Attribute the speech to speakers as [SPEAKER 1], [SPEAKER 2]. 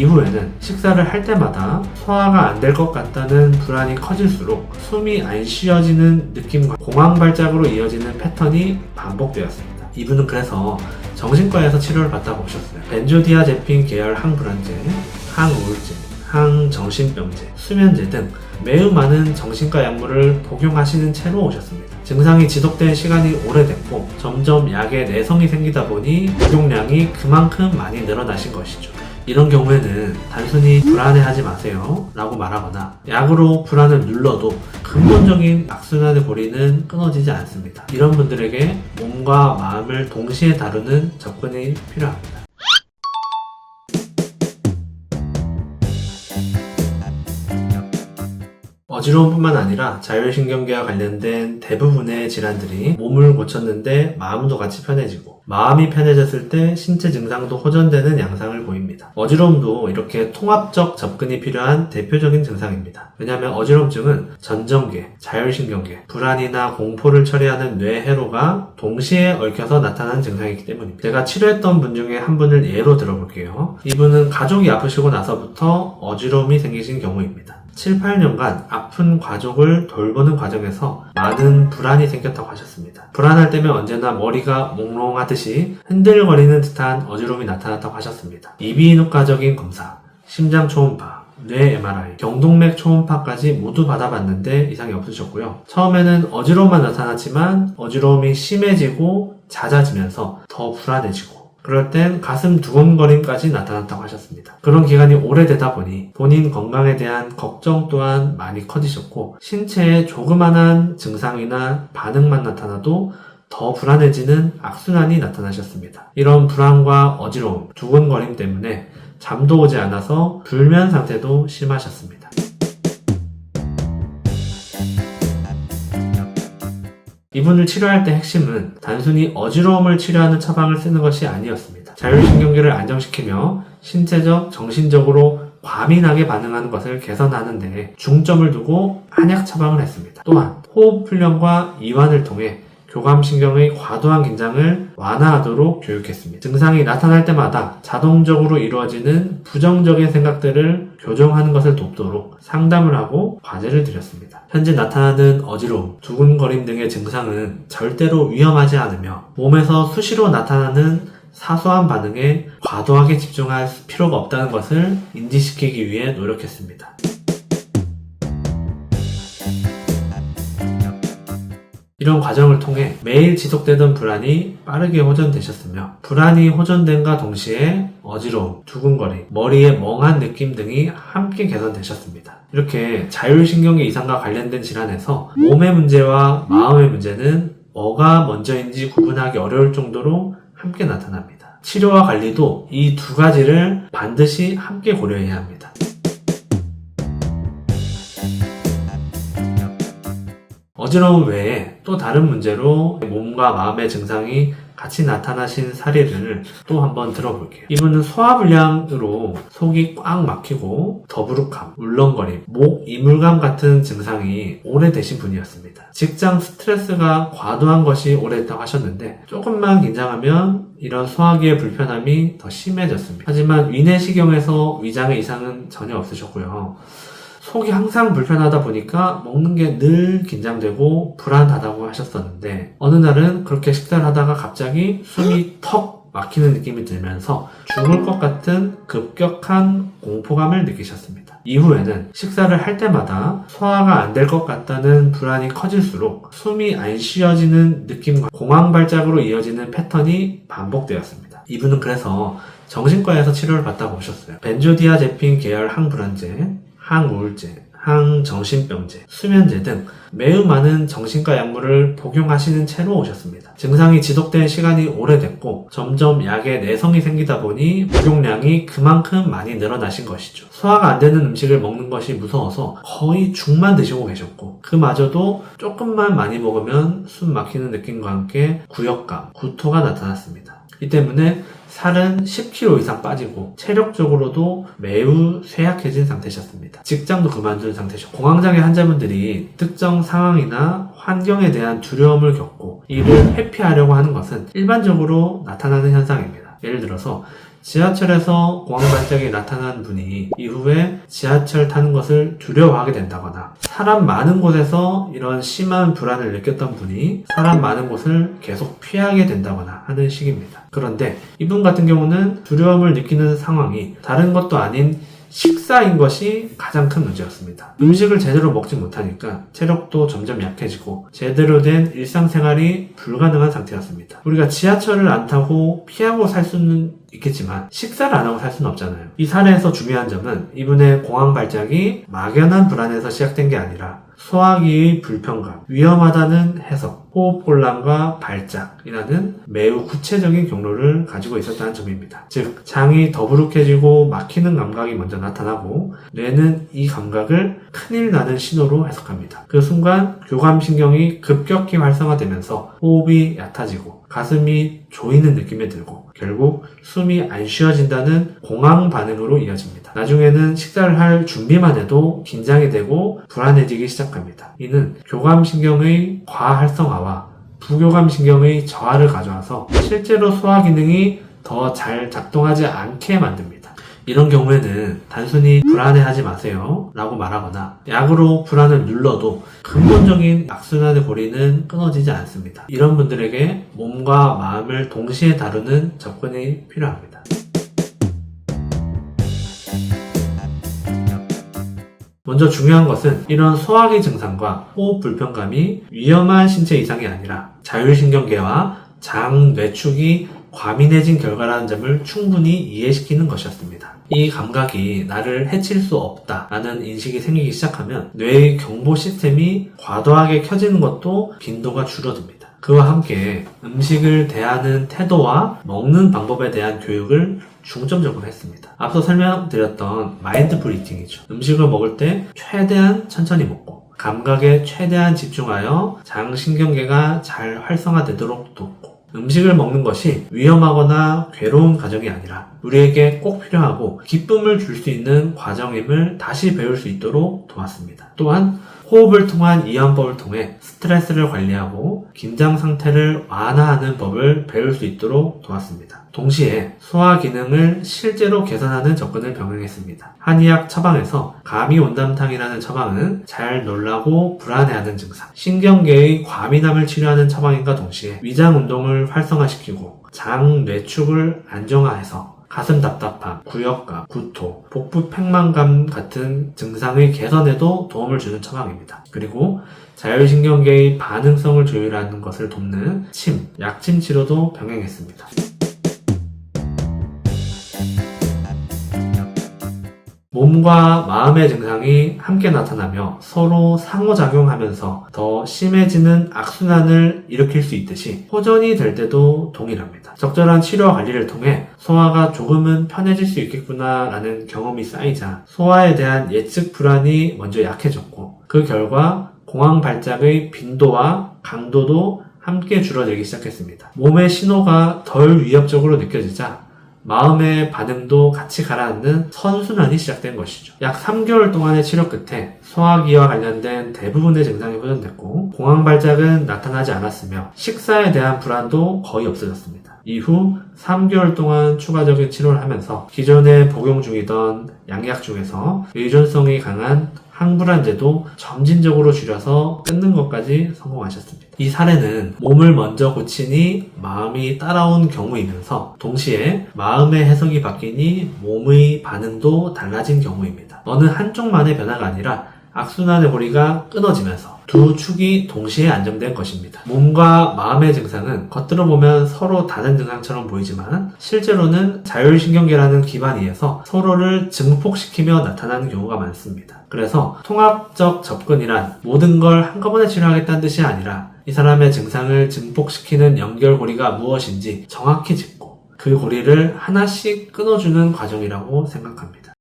[SPEAKER 1] 이후에는 식사를 할 때마다 소화가 안 될 것 같다는 불안이 커질수록 숨이 안 쉬어지는 느낌과 공황 발작으로 이어지는 패턴이 반복되었습니다. 이분은 그래서 정신과에서 치료를 받다가 오셨어요. 벤조디아제핀 계열 항불안제, 항우울제, 항정신병제, 수면제 등 매우 많은 정신과 약물을 복용하시는 채로 오셨습니다. 증상이 지속된 시간이 오래됐고 점점 약에 내성이 생기다 보니 복용량이 그만큼 많이 늘어나신 것이죠. 이런 경우에는 단순히 불안해하지 마세요 라고 말하거나 약으로 불안을 눌러도 근본적인 악순환의 고리는 끊어지지 않습니다. 이런 분들에게 몸과 마음을 동시에 다루는 접근이 필요합니다. 어지러움뿐만 아니라 자율신경계와 관련된 대부분의 질환들이 몸을 고쳤는데 마음도 같이 편해지고 마음이 편해졌을 때 신체 증상도 호전되는 양상을 보입니다. 어지러움도 이렇게 통합적 접근이 필요한 대표적인 증상입니다. 왜냐하면 어지러움증은 전정계, 자율신경계, 불안이나 공포를 처리하는 뇌회로가 동시에 얽혀서 나타나는 증상이기 때문입니다. 제가 치료했던 분 중에 한 분을 예로 들어볼게요. 이분은 가족이 아프시고 나서부터 어지러움이 생기신 경우입니다. 7, 8년간 아픈 가족을 돌보는 과정에서 많은 불안이 생겼다고 하셨습니다. 불안할 때면 언제나 머리가 몽롱하듯이 흔들거리는 듯한 어지러움이 나타났다고 하셨습니다. 이비인후과적인 검사, 심장 초음파, 뇌 MRI, 경동맥 초음파까지 모두 받아봤는데 이상이 없으셨고요. 처음에는 어지러움만 나타났지만 어지러움이 심해지고 잦아지면서 더 불안해지고 그럴 땐 가슴 두근거림까지 나타났다고 하셨습니다. 그런 기간이 오래되다 보니 본인 건강에 대한 걱정 또한 많이 커지셨고 신체에 조그만한 증상이나 반응만 나타나도 더 불안해지는 악순환이 나타나셨습니다. 이런 불안과 어지러움, 두근거림 때문에 잠도 오지 않아서 불면 상태도 심하셨습니다. 이분을 치료할 때 핵심은 단순히 어지러움을 치료하는 처방을 쓰는 것이 아니었습니다. 자율신경계를 안정시키며 신체적, 정신적으로 과민하게 반응하는 것을 개선하는 데 중점을 두고 한약 처방을 했습니다. 또한 호흡 훈련과 이완을 통해 교감신경의 과도한 긴장을 완화하도록 교육했습니다. 증상이 나타날 때마다 자동적으로 이루어지는 부정적인 생각들을 교정하는 것을 돕도록 상담을 하고 과제를 드렸습니다. 현재 나타나는 어지러움, 두근거림 등의 증상은 절대로 위험하지 않으며 몸에서 수시로 나타나는 사소한 반응에 과도하게 집중할 필요가 없다는 것을 인지시키기 위해 노력했습니다. 이런 과정을 통해 매일 지속되던 불안이 빠르게 호전되셨으며 불안이 호전된과 동시에 어지러움, 두근거림, 머리에 멍한 느낌 등이 함께 개선되셨습니다. 이렇게 자율신경계 이상과 관련된 질환에서 몸의 문제와 마음의 문제는 뭐가 먼저인지 구분하기 어려울 정도로 함께 나타납니다. 치료와 관리도 이 두 가지를 반드시 함께 고려해야 합니다. 어지러움 외에 또 다른 문제로 몸과 마음의 증상이 같이 나타나신 사례를 또 한번 들어볼게요. 이분은 소화불량으로 속이 꽉 막히고 더부룩함, 울렁거림, 목 이물감 같은 증상이 오래되신 분이었습니다. 직장 스트레스가 과도한 것이 오래됐다고 하셨는데 조금만 긴장하면 이런 소화기의 불편함이 더 심해졌습니다. 하지만 위내시경에서 위장의 이상은 전혀 없으셨고요. 속이 항상 불편하다 보니까 먹는 게 늘 긴장되고 불안하다고 하셨었는데 어느 날은 그렇게 식사를 하다가 갑자기 숨이 턱 막히는 느낌이 들면서 죽을 것 같은 급격한 공포감을 느끼셨습니다. 이후에는 식사를 할 때마다 소화가 안 될 것 같다는 불안이 커질수록 숨이 안 쉬어지는 느낌과 공황 발작으로 이어지는 패턴이 반복되었습니다. 이분은 그래서 정신과에서 치료를 받다가 오셨어요. 벤조디아제핀 계열 항불안제, 항우울제, 항정신병제, 수면제 등 매우 많은 정신과 약물을 복용하시는 채로 오셨습니다. 증상이 지속된 시간이 오래됐고 점점 약에 내성이 생기다 보니 복용량이 그만큼 많이 늘어나신 것이죠. 소화가 안 되는 음식을 먹는 것이 무서워서 거의 죽만 드시고 계셨고 그마저도 조금만 많이 먹으면 숨 막히는 느낌과 함께 구역감, 구토가 나타났습니다. 이 때문에 살은 10kg 이상 빠지고 체력적으로도 매우 쇠약해진 상태셨습니다. 직장도 그만둔 상태셨고 공황장애 환자분들이 특정 상황이나 환경에 대한 두려움을 겪고 이를 회피하려고 하는 것은 일반적으로 나타나는 현상입니다. 예를 들어서 지하철에서 공황 발작이 나타난 분이 이후에 지하철 타는 것을 두려워하게 된다거나, 사람 많은 곳에서 이런 심한 불안을 느꼈던 분이 사람 많은 곳을 계속 피하게 된다거나 하는 식입니다. 그런데 이분 같은 경우는 두려움을 느끼는 상황이 다른 것도 아닌 식사인 것이 가장 큰 문제였습니다. 음식을 제대로 먹지 못하니까 체력도 점점 약해지고 제대로 된 일상생활이 불가능한 상태였습니다. 우리가 지하철을 안 타고 피하고 살 수는 있겠지만 식사를 안 하고 살 수는 없잖아요. 이 사례에서 중요한 점은 이분의 공황 발작이 막연한 불안에서 시작된 게 아니라 소화기의 불편감, 위험하다는 해석, 호흡곤란과 발작이라는 매우 구체적인 경로를 가지고 있었다는 점입니다. 즉, 장이 더부룩해지고 막히는 감각이 먼저 나타나고 뇌는 이 감각을 큰일 나는 신호로 해석합니다. 그 순간 교감신경이 급격히 활성화되면서 호흡이 얕아지고 가슴이 조이는 느낌이 들고 결국 숨이 안 쉬어진다는 공황 반응으로 이어집니다. 나중에는 식사를 할 준비만 해도 긴장이 되고 불안해지기 시작합니다. 이는 교감신경의 과활성화와 부교감신경의 저하를 가져와서 실제로 소화 기능이 더 잘 작동하지 않게 만듭니다. 이런 경우에는 단순히 불안해하지 마세요 라고 말하거나 약으로 불안을 눌러도 근본적인 악순환의 고리는 끊어지지 않습니다. 이런 분들에게 몸과 마음을 동시에 다루는 접근이 필요합니다. 먼저 중요한 것은 이런 소화기 증상과 호흡 불편감이 위험한 신체 이상이 아니라 자율신경계와 장 뇌축이 과민해진 결과라는 점을 충분히 이해시키는 것이었습니다. 이 감각이 나를 해칠 수 없다라는 인식이 생기기 시작하면 뇌의 경보 시스템이 과도하게 켜지는 것도 빈도가 줄어듭니다. 그와 함께 음식을 대하는 태도와 먹는 방법에 대한 교육을 중점적으로 했습니다. 앞서 설명드렸던 마인드풀 이팅이죠. 음식을 먹을 때 최대한 천천히 먹고 감각에 최대한 집중하여 장신경계가 잘 활성화되도록 돕고 음식을 먹는 것이 위험하거나 괴로운 과정이 아니라 우리에게 꼭 필요하고 기쁨을 줄 수 있는 과정임을 다시 배울 수 있도록 도왔습니다. 또한 호흡을 통한 이완법을 통해 스트레스를 관리하고 긴장 상태를 완화하는 법을 배울 수 있도록 도왔습니다. 동시에 소화 기능을 실제로 개선하는 접근을 병행했습니다. 한의학 처방에서 감이온담탕이라는 처방은 잘 놀라고 불안해하는 증상, 신경계의 과민함을 치료하는 처방인과 동시에 위장 운동을 활성화시키고 장 뇌축을 안정화해서 가슴 답답함, 구역감, 구토, 복부 팽만감 같은 증상의 개선에도 도움을 주는 처방입니다. 그리고 자율신경계의 반응성을 조율하는 것을 돕는 침, 약침 치료도 병행했습니다. 몸과 마음의 증상이 함께 나타나며 서로 상호작용하면서 더 심해지는 악순환을 일으킬 수 있듯이 호전이 될 때도 동일합니다. 적절한 치료와 관리를 통해 소화가 조금은 편해질 수 있겠구나 라는 경험이 쌓이자 소화에 대한 예측 불안이 먼저 약해졌고 그 결과 공황 발작의 빈도와 강도도 함께 줄어들기 시작했습니다. 몸의 신호가 덜 위협적으로 느껴지자 마음의 반응도 같이 가라앉는 선순환이 시작된 것이죠. 약 3개월 동안의 치료 끝에 소화기와 관련된 대부분의 증상이 호전됐고 공황 발작은 나타나지 않았으며 식사에 대한 불안도 거의 없어졌습니다. 이후 3개월 동안 추가적인 치료를 하면서 기존에 복용 중이던 양약 중에서 의존성이 강한 항불안제도 점진적으로 줄여서 끊는 것까지 성공하셨습니다. 이 사례는 몸을 먼저 고치니 마음이 따라온 경우이면서 동시에 마음의 해석이 바뀌니 몸의 반응도 달라진 경우입니다. 어느 한쪽만의 변화가 아니라 악순환의 고리가 끊어지면서 두 축이 동시에 안정된 것입니다. 몸과 마음의 증상은 겉으로 보면 서로 다른 증상처럼 보이지만 실제로는 자율신경계라는 기반 위에서 서로를 증폭시키며 나타나는 경우가 많습니다. 그래서 통합적 접근이란 모든 걸 한꺼번에 치료하겠다는 뜻이 아니라 이 사람의 증상을 증폭시키는 연결고리가 무엇인지 정확히 짚고 그 고리를 하나씩 끊어주는 과정이라고 생각합니다.